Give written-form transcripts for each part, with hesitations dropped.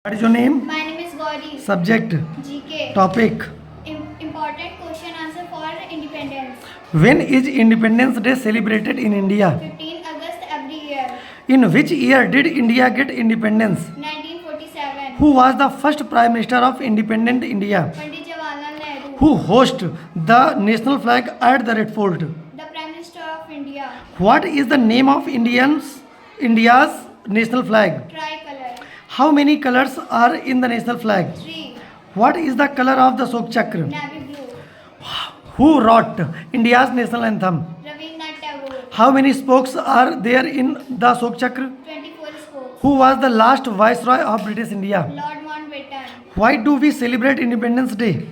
What is your name? My name is Gauri. Subject. GK. Topic. Important question answer for independence. When is Independence Day celebrated in India? 15 August every year. In which year did India get independence? 1947. Who was the first Prime Minister of independent India? Pandit Jawaharlal Nehru. Who hosted the national flag at the Red Fort? The Prime Minister of India. What is the name of India's national flag? Tricolor. How many colors are in the national flag? 3. What is the color of the Ashok Chakra? Navy blue. Who wrote India's national anthem? Rabindranath Tagore. How many spokes are there in the Ashok Chakra? 24 spokes. Who was the last viceroy of British India? Lord Mountbatten. Why do we celebrate Independence Day?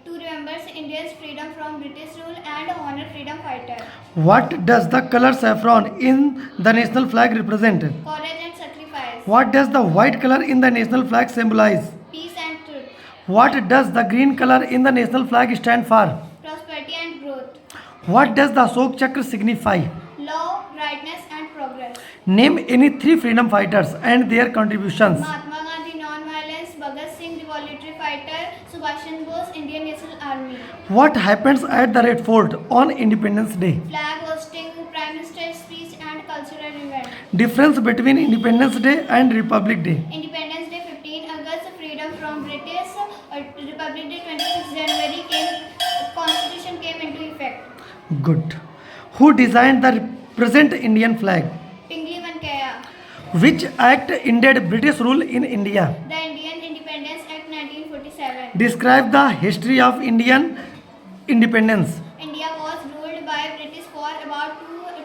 To remember India's freedom from British rule and honor freedom fighter. What does the color saffron in the national flag represent? Courage and sacrifice. What does the white color in the national flag symbolize? Peace and truth. What does the green color in the national flag stand for? Prosperity and growth. What does the Ashok Chakra signify? Law, rightness and progress. Name any 3 freedom fighters and their contributions. Mahatma Gandhi, non-violence. Bhagat Singh, revolutionary fighter. Subhash Chandra Bose, Indian National Army. What happens at the Red Fort on Independence Day? Flag hosting, Prime Minister's speech and cultural event. Difference between Independence Day and Republic Day. Independence Day 15 August, freedom from British. Republic Day 26 January Constitution came into effect. Good. Who designed the present Indian flag? Pingley Venkaiah. Which act ended British rule in India? The Indian Independence Act 1947. Describe the history of Indian independence. India was ruled by British for about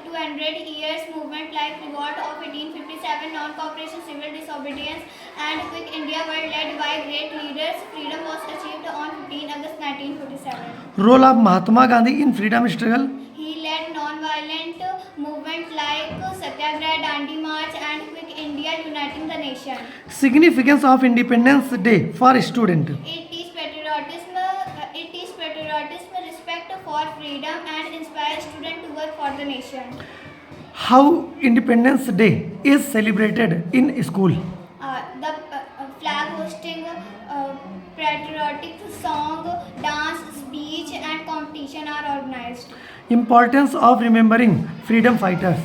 200 years. Movement like revolt of 1857, non-cooperation, civil disobedience, and Quick India were led by great leaders. Freedom was achieved on 15 August 1947. Role of Mahatma Gandhi in freedom struggle. He led non-violent movements like Satyagraha, Dandi March, and Quick India, uniting the nation. Significance of Independence Day for student. It teaches patriotism, respect for freedom, and inspires students to work for the nation. How Independence Day is celebrated in school. The flag hosting, patriotic song, dance, speech, and competition are organized. Importance of remembering freedom fighters.